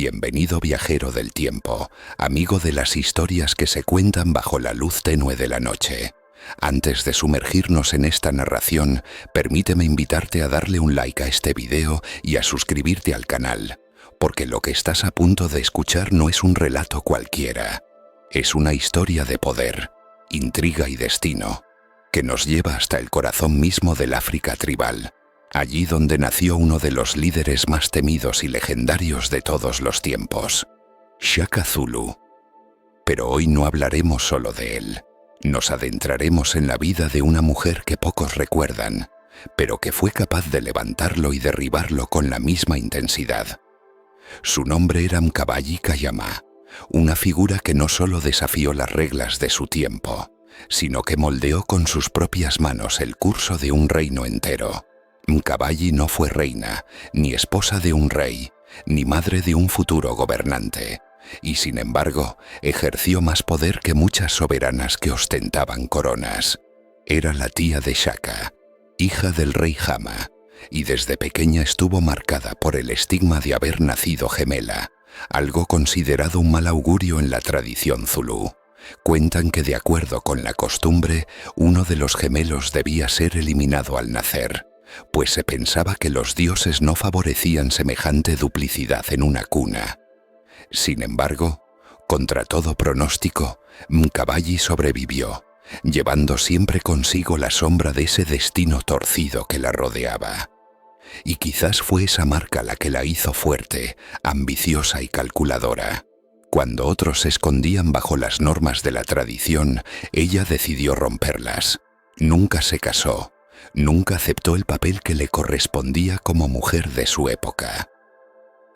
Bienvenido viajero del tiempo, amigo de las historias que se cuentan bajo la luz tenue de la noche. Antes de sumergirnos en esta narración, permíteme invitarte a darle un like a este video y a suscribirte al canal, porque lo que estás a punto de escuchar no es un relato cualquiera. Es una historia de poder, intriga y destino, que nos lleva hasta el corazón mismo del África tribal, allí donde nació uno de los líderes más temidos y legendarios de todos los tiempos, Shaka Zulu. Pero hoy no hablaremos solo de él. Nos adentraremos en la vida de una mujer que pocos recuerdan, pero que fue capaz de levantarlo y derribarlo con la misma intensidad. Su nombre era Mkabayi Kayama, una figura que no solo desafió las reglas de su tiempo, sino que moldeó con sus propias manos el curso de un reino entero. Mkabayi no fue reina, ni esposa de un rey, ni madre de un futuro gobernante, y sin embargo ejerció más poder que muchas soberanas que ostentaban coronas. Era la tía de Shaka, hija del rey Hama, y desde pequeña estuvo marcada por el estigma de haber nacido gemela, algo considerado un mal augurio en la tradición zulú. Cuentan que de acuerdo con la costumbre, uno de los gemelos debía ser eliminado al nacer, pues se pensaba que los dioses no favorecían semejante duplicidad en una cuna. Sin embargo, contra todo pronóstico, Mkabayi sobrevivió, llevando siempre consigo la sombra de ese destino torcido que la rodeaba. Y quizás fue esa marca la que la hizo fuerte, ambiciosa y calculadora. Cuando otros se escondían bajo las normas de la tradición, ella decidió romperlas. Nunca se casó, nunca aceptó el papel que le correspondía como mujer de su época.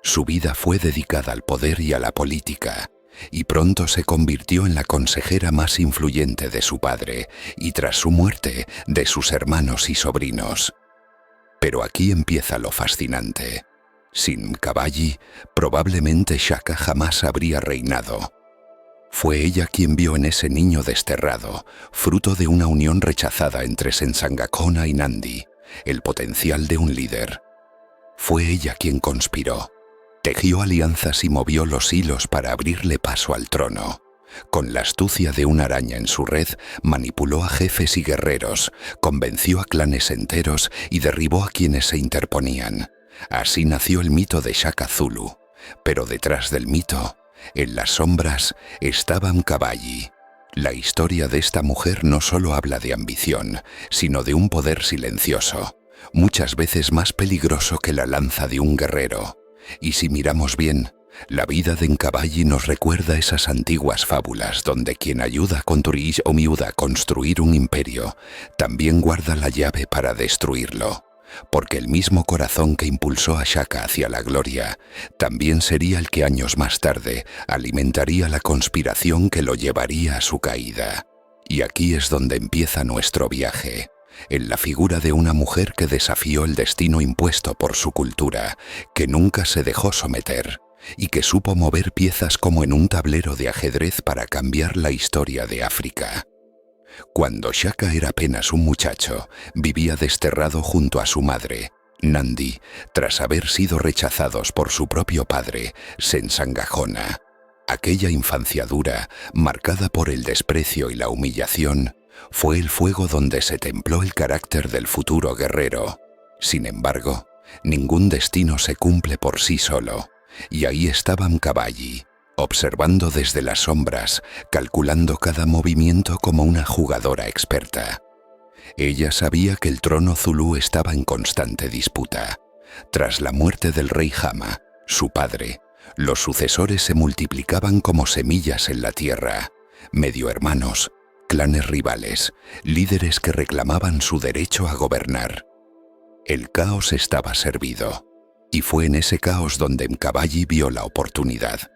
Su vida fue dedicada al poder y a la política, y pronto se convirtió en la consejera más influyente de su padre, y tras su muerte, de sus hermanos y sobrinos. Pero aquí empieza lo fascinante. Sin Mkabayi, probablemente Shaka jamás habría reinado. Fue ella quien vio en ese niño desterrado, fruto de una unión rechazada entre Senzangakona y Nandi, el potencial de un líder. Fue ella quien conspiró, tejió alianzas y movió los hilos para abrirle paso al trono. Con la astucia de una araña en su red, manipuló a jefes y guerreros, convenció a clanes enteros y derribó a quienes se interponían. Así nació el mito de Shaka Zulu, pero detrás del mito, en las sombras, estaba Mkabayi. La historia de esta mujer no solo habla de ambición, sino de un poder silencioso, muchas veces más peligroso que la lanza de un guerrero. Y si miramos bien, la vida de Mkabayi nos recuerda esas antiguas fábulas donde quien ayuda a construir un imperio, también guarda la llave para destruirlo. Porque el mismo corazón que impulsó a Shaka hacia la gloria, también sería el que años más tarde alimentaría la conspiración que lo llevaría a su caída. Y aquí es donde empieza nuestro viaje, en la figura de una mujer que desafió el destino impuesto por su cultura, que nunca se dejó someter, y que supo mover piezas como en un tablero de ajedrez para cambiar la historia de África. Cuando Shaka era apenas un muchacho, vivía desterrado junto a su madre, Nandi, tras haber sido rechazados por su propio padre, Senzangakona. Aquella infancia dura, marcada por el desprecio y la humillación, fue el fuego donde se templó el carácter del futuro guerrero. Sin embargo, ningún destino se cumple por sí solo, y ahí estaba Mkabayi, observando desde las sombras, calculando cada movimiento como una jugadora experta. Ella sabía que el trono zulú estaba en constante disputa. Tras la muerte del rey Hama, su padre, los sucesores se multiplicaban como semillas en la tierra, medio hermanos, clanes rivales, líderes que reclamaban su derecho a gobernar. El caos estaba servido, y fue en ese caos donde Mkabayi vio la oportunidad.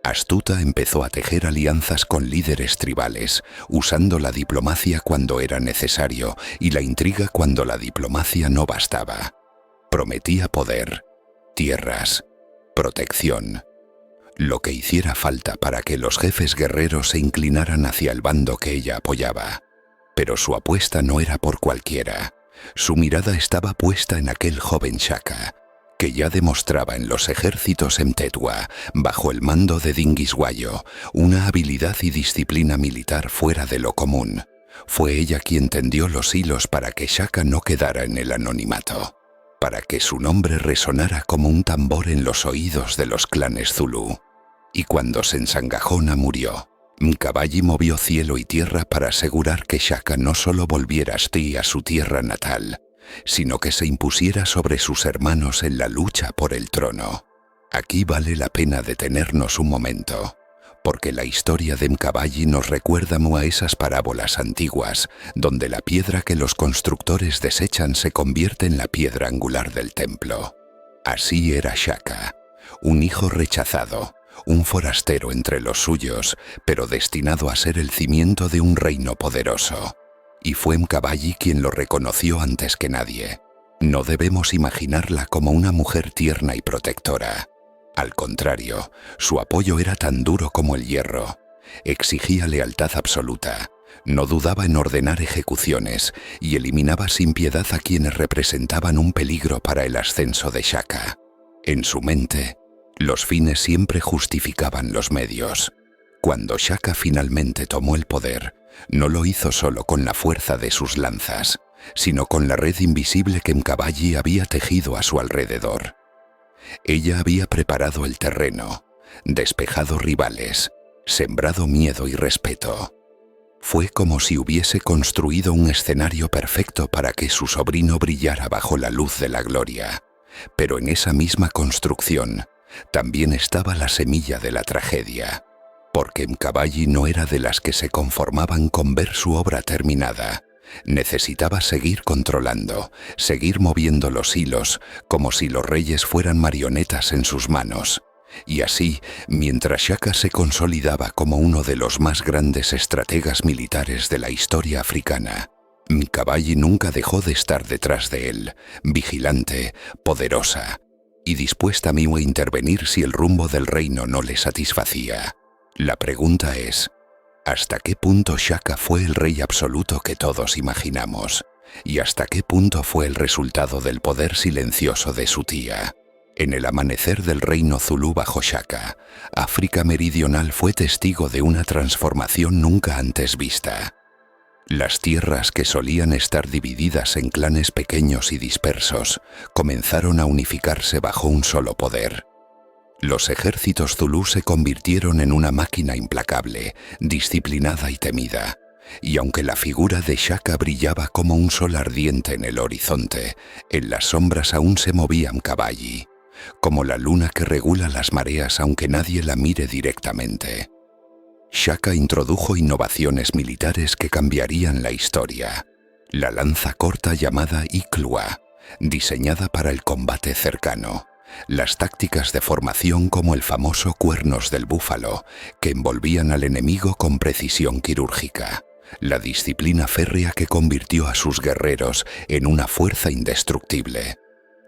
Astuta empezó a tejer alianzas con líderes tribales, usando la diplomacia cuando era necesario y la intriga cuando la diplomacia no bastaba. Prometía poder, tierras, protección, lo que hiciera falta para que los jefes guerreros se inclinaran hacia el bando que ella apoyaba. Pero su apuesta no era por cualquiera. Su mirada estaba puesta en aquel joven Shaka, que ya demostraba en los ejércitos Mtetwa, bajo el mando de Dingiswayo, una habilidad y disciplina militar fuera de lo común. Fue ella quien tendió los hilos para que Shaka no quedara en el anonimato, para que su nombre resonara como un tambor en los oídos de los clanes Zulú. Y cuando Sensangajona murió, Mkabayi movió cielo y tierra para asegurar que Shaka no solo volviera a su tierra natal, sino que se impusiera sobre sus hermanos en la lucha por el trono. Aquí vale la pena detenernos un momento, porque la historia de Mkabayi nos recuerda a esas parábolas antiguas, donde la piedra que los constructores desechan se convierte en la piedra angular del templo. Así era Shaka, un hijo rechazado, un forastero entre los suyos, pero destinado a ser el cimiento de un reino poderoso. Y fue Mkabayi quien lo reconoció antes que nadie. No debemos imaginarla como una mujer tierna y protectora. Al contrario, su apoyo era tan duro como el hierro. Exigía lealtad absoluta, no dudaba en ordenar ejecuciones y eliminaba sin piedad a quienes representaban un peligro para el ascenso de Shaka. En su mente, los fines siempre justificaban los medios. Cuando Shaka finalmente tomó el poder, no lo hizo solo con la fuerza de sus lanzas, sino con la red invisible que Mkabayi había tejido a su alrededor. Ella había preparado el terreno, despejado rivales, sembrado miedo y respeto. Fue como si hubiese construido un escenario perfecto para que su sobrino brillara bajo la luz de la gloria. Pero en esa misma construcción también estaba la semilla de la tragedia, porque Mkabayi no era de las que se conformaban con ver su obra terminada. Necesitaba seguir controlando, seguir moviendo los hilos, como si los reyes fueran marionetas en sus manos. Y así, mientras Shaka se consolidaba como uno de los más grandes estrategas militares de la historia africana, Mkabayi nunca dejó de estar detrás de él, vigilante, poderosa, y dispuesta a intervenir si el rumbo del reino no le satisfacía. La pregunta es, ¿hasta qué punto Shaka fue el rey absoluto que todos imaginamos? ¿Y hasta qué punto fue el resultado del poder silencioso de su tía? En el amanecer del reino Zulú bajo Shaka, África Meridional fue testigo de una transformación nunca antes vista. Las tierras que solían estar divididas en clanes pequeños y dispersos comenzaron a unificarse bajo un solo poder. Los ejércitos Zulú se convirtieron en una máquina implacable, disciplinada y temida, y aunque la figura de Shaka brillaba como un sol ardiente en el horizonte, en las sombras aún se movía Mkabayi, como la luna que regula las mareas aunque nadie la mire directamente. Shaka introdujo innovaciones militares que cambiarían la historia. La lanza corta llamada Iklua, diseñada para el combate cercano. Las tácticas de formación como el famoso cuernos del búfalo, que envolvían al enemigo con precisión quirúrgica. La disciplina férrea que convirtió a sus guerreros en una fuerza indestructible.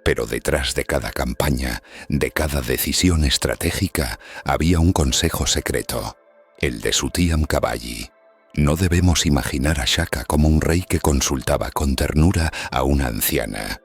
Pero detrás de cada campaña, de cada decisión estratégica, había un consejo secreto, el de su tía Mkabayi. No debemos imaginar a Shaka como un rey que consultaba con ternura a una anciana.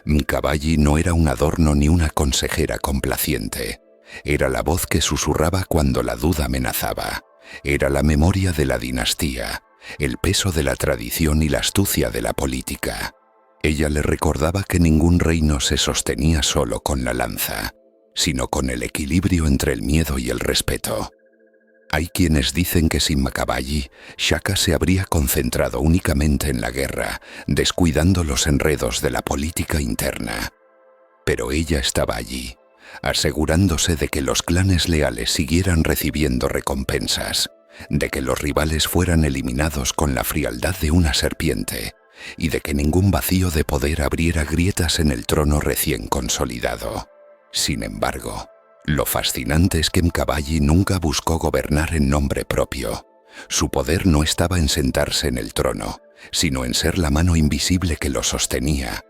Mkabayi no era un adorno ni una consejera complaciente. Era la voz que susurraba cuando la duda amenazaba. Era la memoria de la dinastía, el peso de la tradición y la astucia de la política. Ella le recordaba que ningún reino se sostenía solo con la lanza, sino con el equilibrio entre el miedo y el respeto. Hay quienes dicen que sin Mkabayi, Shaka se habría concentrado únicamente en la guerra, descuidando los enredos de la política interna. Pero ella estaba allí, asegurándose de que los clanes leales siguieran recibiendo recompensas, de que los rivales fueran eliminados con la frialdad de una serpiente, y de que ningún vacío de poder abriera grietas en el trono recién consolidado. Sin embargo, lo fascinante es que Mkabayi nunca buscó gobernar en nombre propio. Su poder no estaba en sentarse en el trono, sino en ser la mano invisible que lo sostenía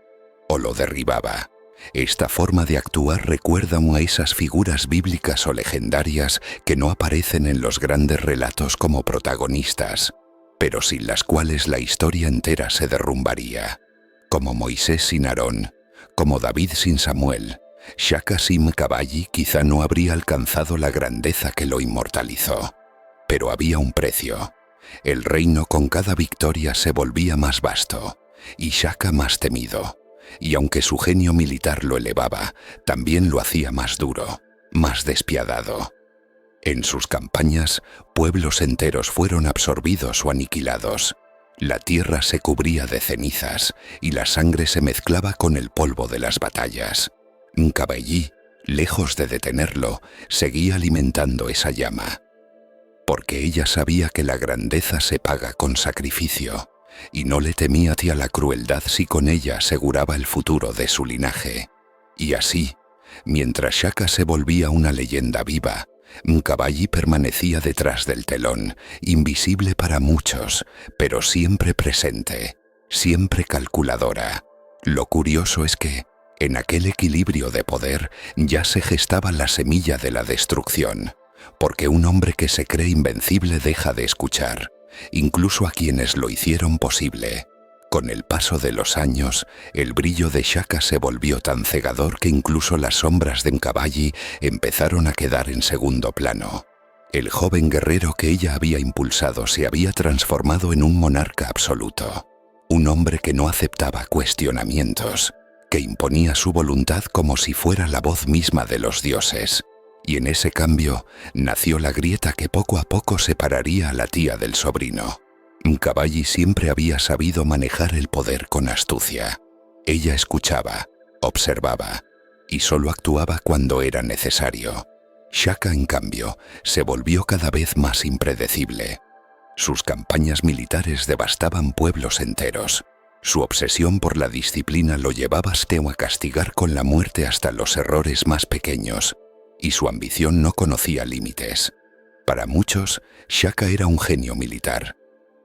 o lo derribaba. Esta forma de actuar recuerda a esas figuras bíblicas o legendarias que no aparecen en los grandes relatos como protagonistas, pero sin las cuales la historia entera se derrumbaría, como Moisés sin Aarón, Como David sin Samuel, Shaka sin Mkabayi quizá no habría alcanzado la grandeza que lo inmortalizó. Pero había un precio. El reino con cada victoria se volvía más vasto, y Shaka más temido. Y aunque su genio militar lo elevaba, también lo hacía más duro, más despiadado. En sus campañas, pueblos enteros fueron absorbidos o aniquilados. La tierra se cubría de cenizas y la sangre se mezclaba con el polvo de las batallas. Mkabayi, lejos de detenerlo, seguía alimentando esa llama. Porque ella sabía que la grandeza se paga con sacrificio, y no le temía hacia la crueldad si con ella aseguraba el futuro de su linaje. Y así, mientras Shaka se volvía una leyenda viva, Mkabayi permanecía detrás del telón, invisible para muchos, pero siempre presente, siempre calculadora. Lo curioso es que, en aquel equilibrio de poder, ya se gestaba la semilla de la destrucción, porque un hombre que se cree invencible deja de escuchar, incluso a quienes lo hicieron posible. Con el paso de los años, el brillo de Shaka se volvió tan cegador que incluso las sombras de Mkabayi empezaron a quedar en segundo plano. El joven guerrero que ella había impulsado se había transformado en un monarca absoluto, un hombre que no aceptaba cuestionamientos, que imponía su voluntad como si fuera la voz misma de los dioses. Y en ese cambio nació la grieta que poco a poco separaría a la tía del sobrino. Mkabayi siempre había sabido manejar el poder con astucia. Ella escuchaba, observaba, y solo actuaba cuando era necesario. Shaka, en cambio, se volvió cada vez más impredecible. Sus campañas militares devastaban pueblos enteros. Su obsesión por la disciplina lo llevaba a castigar con la muerte hasta los errores más pequeños, y su ambición no conocía límites. Para muchos, Shaka era un genio militar.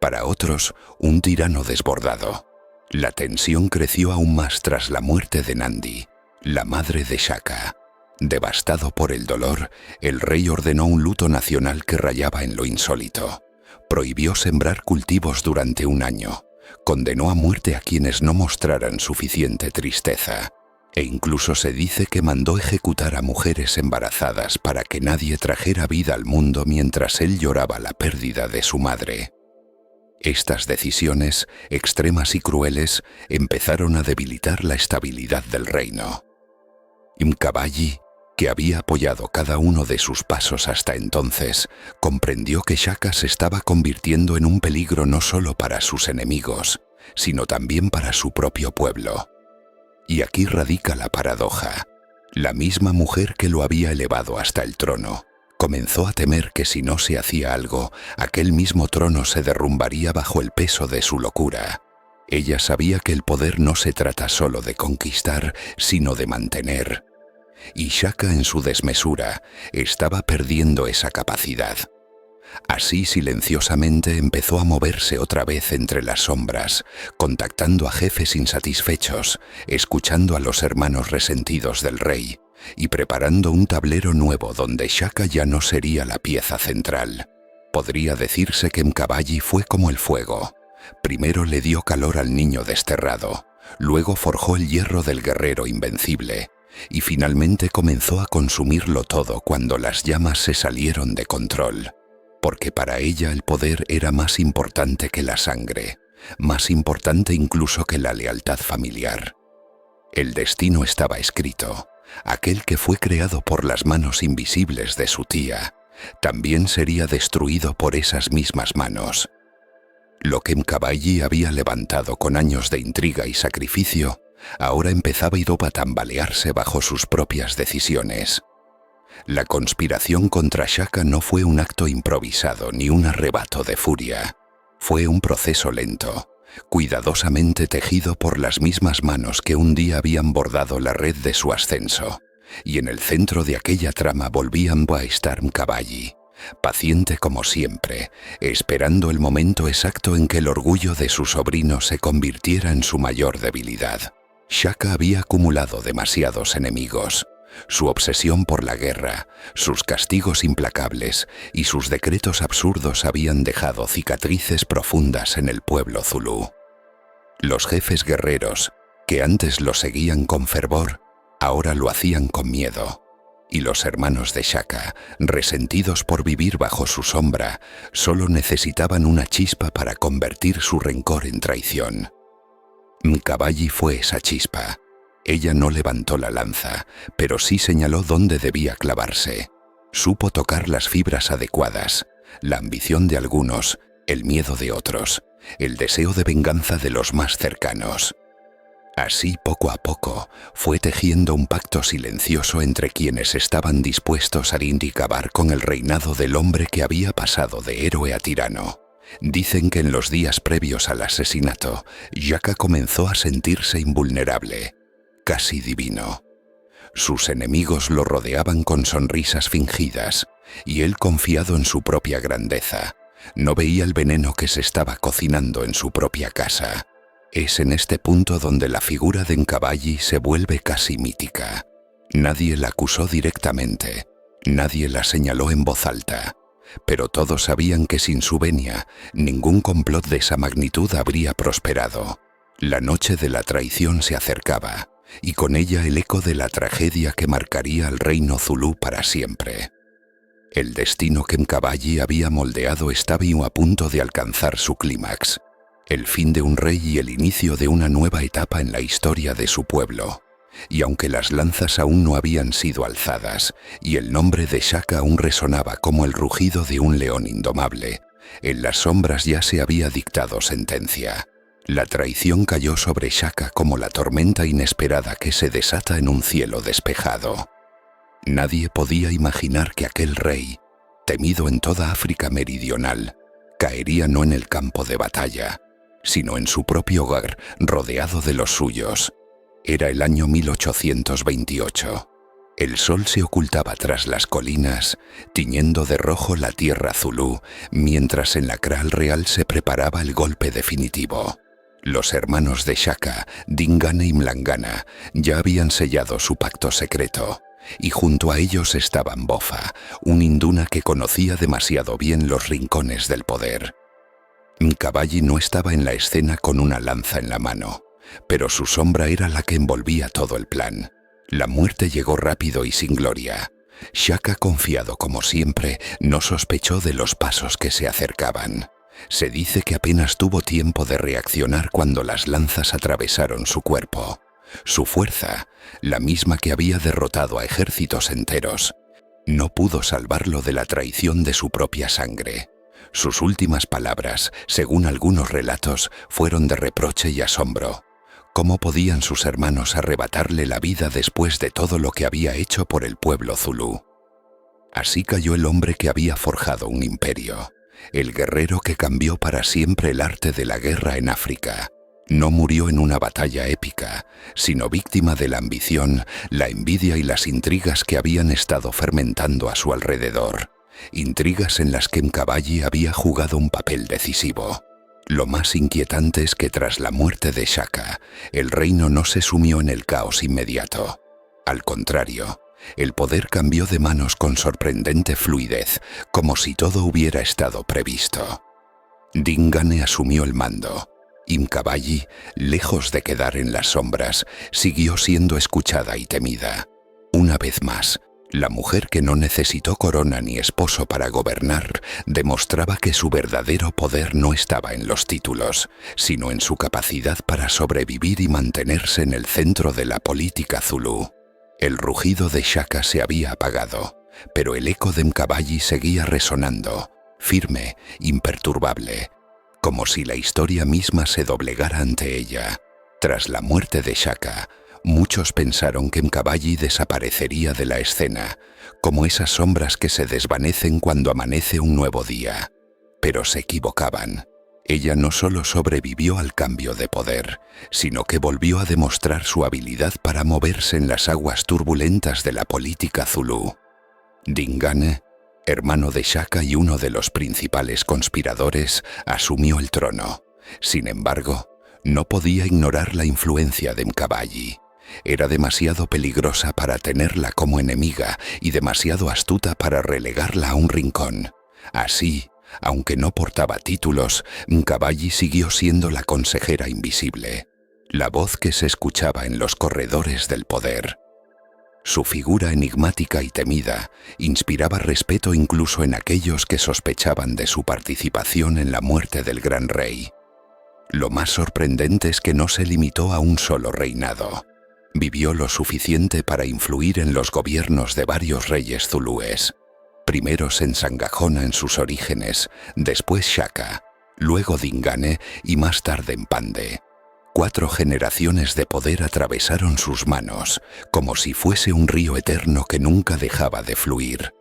Para otros, un tirano desbordado. La tensión creció aún más tras la muerte de Nandi, la madre de Shaka. Devastado por el dolor, el rey ordenó un luto nacional que rayaba en lo insólito. Prohibió sembrar cultivos durante un año. Condenó a muerte a quienes no mostraran suficiente tristeza. E incluso se dice que mandó ejecutar a mujeres embarazadas para que nadie trajera vida al mundo mientras él lloraba la pérdida de su madre. Estas decisiones, extremas y crueles, empezaron a debilitar la estabilidad del reino. Mkabayi, que había apoyado cada uno de sus pasos hasta entonces, comprendió que Shaka se estaba convirtiendo en un peligro no solo para sus enemigos, sino también para su propio pueblo. Y aquí radica la paradoja. La misma mujer que lo había elevado hasta el trono, comenzó a temer que si no se hacía algo, aquel mismo trono se derrumbaría bajo el peso de su locura. Ella sabía que el poder no se trata solo de conquistar, sino de mantener. Y Shaka, en su desmesura, estaba perdiendo esa capacidad. Así, silenciosamente, empezó a moverse otra vez entre las sombras, contactando a jefes insatisfechos, escuchando a los hermanos resentidos del rey, y preparando un tablero nuevo donde Shaka ya no sería la pieza central. Podría decirse que Mkabayi fue como el fuego. Primero le dio calor al niño desterrado, luego forjó el hierro del guerrero invencible, y finalmente comenzó a consumirlo todo cuando las llamas se salieron de control. Porque para ella el poder era más importante que la sangre, más importante incluso que la lealtad familiar. El destino estaba escrito. Aquel que fue creado por las manos invisibles de su tía, también sería destruido por esas mismas manos. Lo que Mkabayi había levantado con años de intriga y sacrificio, ahora empezaba a tambalearse bajo sus propias decisiones. La conspiración contra Shaka no fue un acto improvisado ni un arrebato de furia. Fue un proceso lento, cuidadosamente tejido por las mismas manos que un día habían bordado la red de su ascenso, y en el centro de aquella trama volvían a estar Mkabayi, paciente como siempre, esperando el momento exacto en que el orgullo de su sobrino se convirtiera en su mayor debilidad. Shaka había acumulado demasiados enemigos. Su obsesión por la guerra, sus castigos implacables y sus decretos absurdos habían dejado cicatrices profundas en el pueblo zulú. Los jefes guerreros, que antes lo seguían con fervor, ahora lo hacían con miedo. Y los hermanos de Shaka, resentidos por vivir bajo su sombra, solo necesitaban una chispa para convertir su rencor en traición. Mkabayi fue esa chispa. Ella no levantó la lanza, pero sí señaló dónde debía clavarse. Supo tocar las fibras adecuadas, la ambición de algunos, el miedo de otros, el deseo de venganza de los más cercanos. Así, poco a poco, fue tejiendo un pacto silencioso entre quienes estaban dispuestos a acabar con el reinado del hombre que había pasado de héroe a tirano. Dicen que en los días previos al asesinato, Shaka comenzó a sentirse invulnerable, casi divino. Sus enemigos lo rodeaban con sonrisas fingidas, y él, confiado en su propia grandeza, no veía el veneno que se estaba cocinando en su propia casa. Es en este punto donde la figura de Mkabayi se vuelve casi mítica. Nadie la acusó directamente, nadie la señaló en voz alta, pero todos sabían que sin su venia, ningún complot de esa magnitud habría prosperado. La noche de la traición se acercaba, y con ella el eco de la tragedia que marcaría al reino zulú para siempre. El destino que Mkabayi había moldeado estaba a punto de alcanzar su clímax. El fin de un rey y el inicio de una nueva etapa en la historia de su pueblo. Y aunque las lanzas aún no habían sido alzadas, y el nombre de Shaka aún resonaba como el rugido de un león indomable, en las sombras ya se había dictado sentencia. La traición cayó sobre Shaka como la tormenta inesperada que se desata en un cielo despejado. Nadie podía imaginar que aquel rey, temido en toda África meridional, caería no en el campo de batalla, sino en su propio hogar, rodeado de los suyos. Era el año 1828. El sol se ocultaba tras las colinas, tiñendo de rojo la tierra zulú, mientras en la Kral Real se preparaba el golpe definitivo. Los hermanos de Shaka, Dingane y Mlangana, ya habían sellado su pacto secreto, y junto a ellos estaban Bofa, un hinduna que conocía demasiado bien los rincones del poder. Mkabayi no estaba en la escena con una lanza en la mano, pero su sombra era la que envolvía todo el plan. La muerte llegó rápido y sin gloria. Shaka, confiado como siempre, no sospechó de los pasos que se acercaban. Se dice que apenas tuvo tiempo de reaccionar cuando las lanzas atravesaron su cuerpo. Su fuerza, la misma que había derrotado a ejércitos enteros, no pudo salvarlo de la traición de su propia sangre. Sus últimas palabras, según algunos relatos, fueron de reproche y asombro. ¿Cómo podían sus hermanos arrebatarle la vida después de todo lo que había hecho por el pueblo zulú? Así cayó el hombre que había forjado un imperio, el guerrero que cambió para siempre el arte de la guerra en África. No murió en una batalla épica, sino víctima de la ambición, la envidia y las intrigas que habían estado fermentando a su alrededor. Intrigas en las que Mkabayi había jugado un papel decisivo. Lo más inquietante es que tras la muerte de Shaka, el reino no se sumió en el caos inmediato. Al contrario, el poder cambió de manos con sorprendente fluidez, como si todo hubiera estado previsto. Dingane asumió el mando, y Mkabayi, lejos de quedar en las sombras, siguió siendo escuchada y temida. Una vez más, la mujer que no necesitó corona ni esposo para gobernar demostraba que su verdadero poder no estaba en los títulos, sino en su capacidad para sobrevivir y mantenerse en el centro de la política zulú. El rugido de Shaka se había apagado, pero el eco de Mkabayi seguía resonando, firme, imperturbable, como si la historia misma se doblegara ante ella. Tras la muerte de Shaka, muchos pensaron que Mkabayi desaparecería de la escena, como esas sombras que se desvanecen cuando amanece un nuevo día. Pero se equivocaban. Ella no solo sobrevivió al cambio de poder, sino que volvió a demostrar su habilidad para moverse en las aguas turbulentas de la política zulú. Dingane, hermano de Shaka y uno de los principales conspiradores, asumió el trono. Sin embargo, no podía ignorar la influencia de Mkabayi. Era demasiado peligrosa para tenerla como enemiga y demasiado astuta para relegarla a un rincón. Así, aunque no portaba títulos, Mkabayi siguió siendo la consejera invisible. la voz que se escuchaba en los corredores del poder. Su figura enigmática y temida inspiraba respeto incluso en aquellos que sospechaban de su participación en la muerte del gran rey. Lo más sorprendente es que no se limitó a un solo reinado. Vivió lo suficiente para influir en los gobiernos de varios reyes zulúes. Primero Sensangajona en sus orígenes, después Shaka, luego Dingane y más tarde Mpande. 4 generaciones de poder atravesaron sus manos, como si fuese un río eterno que nunca dejaba de fluir.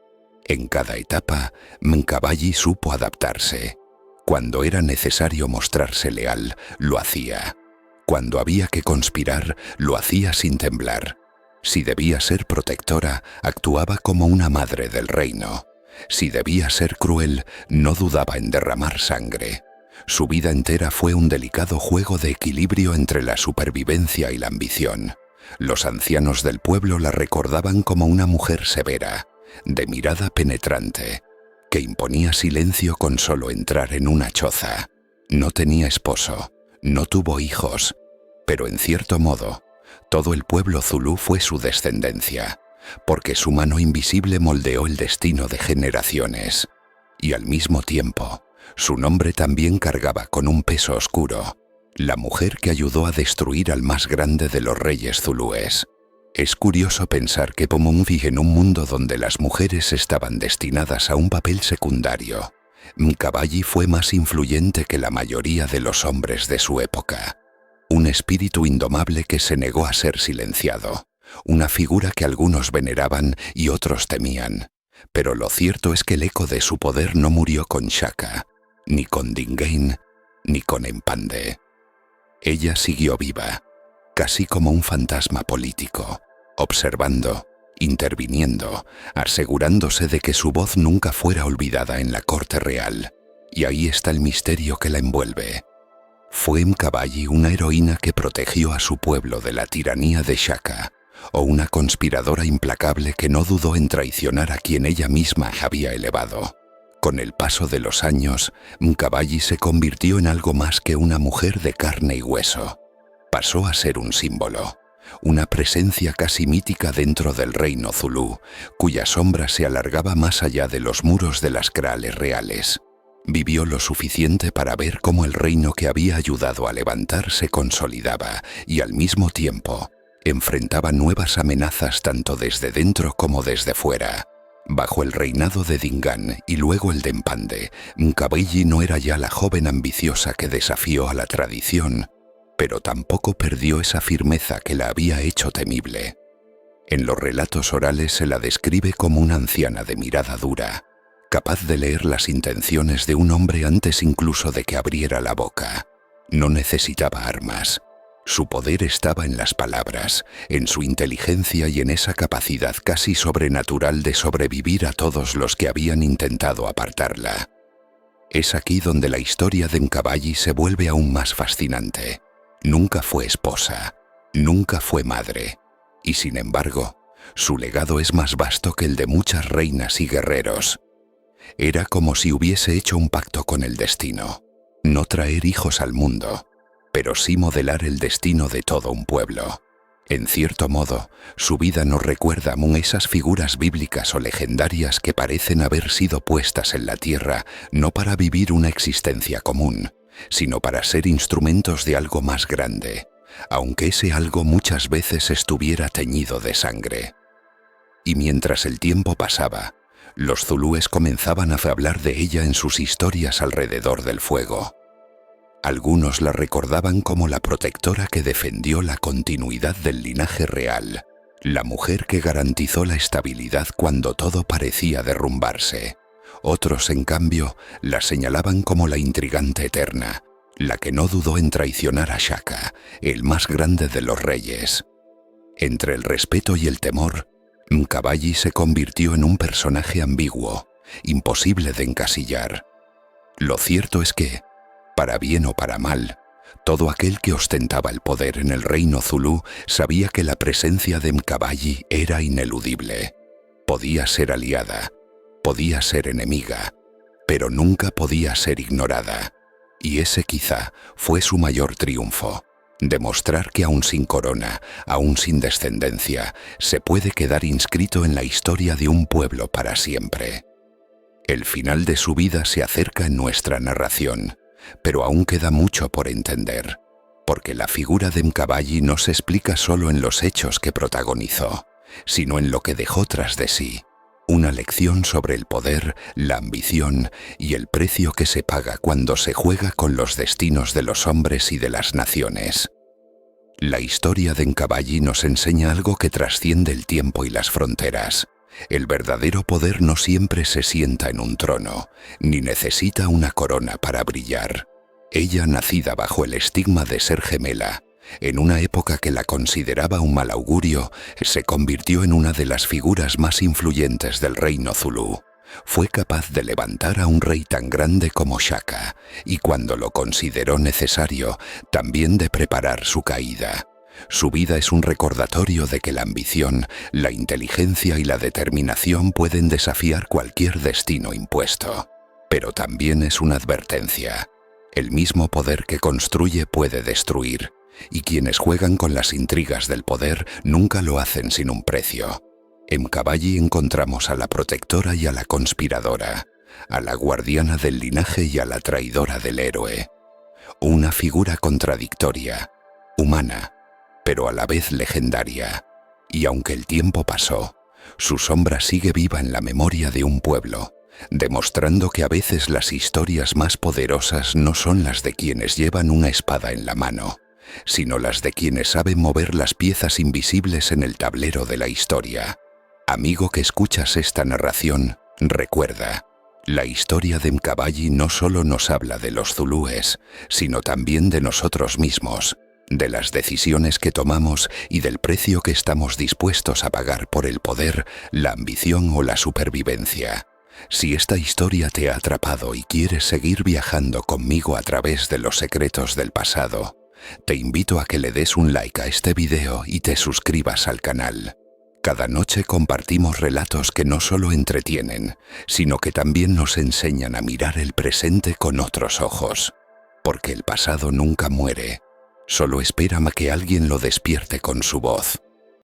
En cada etapa, Mkabayi supo adaptarse. Cuando era necesario mostrarse leal, lo hacía. Cuando había que conspirar, lo hacía sin temblar. Si debía ser protectora, actuaba como una madre del reino. Si debía ser cruel, no dudaba en derramar sangre. Su vida entera fue un delicado juego de equilibrio entre la supervivencia y la ambición. Los ancianos del pueblo la recordaban como una mujer severa, de mirada penetrante, que imponía silencio con solo entrar en una choza. No tenía esposo, no tuvo hijos, pero en cierto modo, todo el pueblo zulú fue su descendencia, porque su mano invisible moldeó el destino de generaciones. Y al mismo tiempo, su nombre también cargaba con un peso oscuro, la mujer que ayudó a destruir al más grande de los reyes zulúes. Es curioso pensar que Pomunvi, en un mundo donde las mujeres estaban destinadas a un papel secundario, Mkabayi fue más influyente que la mayoría de los hombres de su época. Un espíritu indomable que se negó a ser silenciado, una figura que algunos veneraban y otros temían. Pero lo cierto es que el eco de su poder no murió con Shaka, ni con Dingain, ni con Mpande. Ella siguió viva, casi como un fantasma político, observando, interviniendo, asegurándose de que su voz nunca fuera olvidada en la corte real. Y ahí está el misterio que la envuelve. ¿Fue Mkabayi una heroína que protegió a su pueblo de la tiranía de Shaka, o una conspiradora implacable que no dudó en traicionar a quien ella misma había elevado? Con el paso de los años, Mkabayi se convirtió en algo más que una mujer de carne y hueso. Pasó a ser un símbolo, una presencia casi mítica dentro del reino zulú, cuya sombra se alargaba más allá de los muros de las krales reales. Vivió lo suficiente para ver cómo el reino que había ayudado a levantar se consolidaba y al mismo tiempo enfrentaba nuevas amenazas tanto desde dentro como desde fuera. Bajo el reinado de Dingan y luego el de Mpande, Mkabayi no era ya la joven ambiciosa que desafió a la tradición, pero tampoco perdió esa firmeza que la había hecho temible. En los relatos orales se la describe como una anciana de mirada dura, capaz de leer las intenciones de un hombre antes incluso de que abriera la boca. No necesitaba armas. Su poder estaba en las palabras, en su inteligencia y en esa capacidad casi sobrenatural de sobrevivir a todos los que habían intentado apartarla. Es aquí donde la historia de Mkabayi se vuelve aún más fascinante. Nunca fue esposa, nunca fue madre, y sin embargo, su legado es más vasto que el de muchas reinas y guerreros. Era como si hubiese hecho un pacto con el destino, no traer hijos al mundo, pero sí modelar el destino de todo un pueblo. En cierto modo, su vida nos recuerda a esas figuras bíblicas o legendarias que parecen haber sido puestas en la tierra no para vivir una existencia común, sino para ser instrumentos de algo más grande, aunque ese algo muchas veces estuviera teñido de sangre. Y mientras el tiempo pasaba, los zulúes comenzaban a hablar de ella en sus historias alrededor del fuego. Algunos la recordaban como la protectora que defendió la continuidad del linaje real, la mujer que garantizó la estabilidad cuando todo parecía derrumbarse. Otros, en cambio, la señalaban como la intrigante eterna, la que no dudó en traicionar a Shaka, el más grande de los reyes. Entre el respeto y el temor, Mkabayi se convirtió en un personaje ambiguo, imposible de encasillar. Lo cierto es que, para bien o para mal, todo aquel que ostentaba el poder en el reino zulú sabía que la presencia de Mkabayi era ineludible. Podía ser aliada, podía ser enemiga, pero nunca podía ser ignorada. Y ese quizá fue su mayor triunfo. Demostrar que aún sin corona, aún sin descendencia, se puede quedar inscrito en la historia de un pueblo para siempre. El final de su vida se acerca en nuestra narración, pero aún queda mucho por entender, porque la figura de Mqabali no se explica solo en los hechos que protagonizó, sino en lo que dejó tras de sí. Una lección sobre el poder, la ambición y el precio que se paga cuando se juega con los destinos de los hombres y de las naciones. La historia de Mqabali nos enseña algo que trasciende el tiempo y las fronteras. El verdadero poder no siempre se sienta en un trono, ni necesita una corona para brillar. Ella, nacida bajo el estigma de ser gemela, en una época que la consideraba un mal augurio, se convirtió en una de las figuras más influyentes del reino zulú. Fue capaz de levantar a un rey tan grande como Shaka, y cuando lo consideró necesario, también de preparar su caída. Su vida es un recordatorio de que la ambición, la inteligencia y la determinación pueden desafiar cualquier destino impuesto. Pero también es una advertencia. El mismo poder que construye puede destruir, y quienes juegan con las intrigas del poder nunca lo hacen sin un precio. En Mqabali encontramos a la protectora y a la conspiradora, a la guardiana del linaje y a la traidora del héroe. Una figura contradictoria, humana, pero a la vez legendaria. Y aunque el tiempo pasó, su sombra sigue viva en la memoria de un pueblo, demostrando que a veces las historias más poderosas no son las de quienes llevan una espada en la mano, sino las de quienes saben mover las piezas invisibles en el tablero de la historia. Amigo que escuchas esta narración, recuerda, la historia de Mqabali no solo nos habla de los zulúes, sino también de nosotros mismos, de las decisiones que tomamos y del precio que estamos dispuestos a pagar por el poder, la ambición o la supervivencia. Si esta historia te ha atrapado y quieres seguir viajando conmigo a través de los secretos del pasado, te invito a que le des un like a este video y te suscribas al canal. Cada noche compartimos relatos que no solo entretienen, sino que también nos enseñan a mirar el presente con otros ojos. Porque el pasado nunca muere, solo espera a que alguien lo despierte con su voz.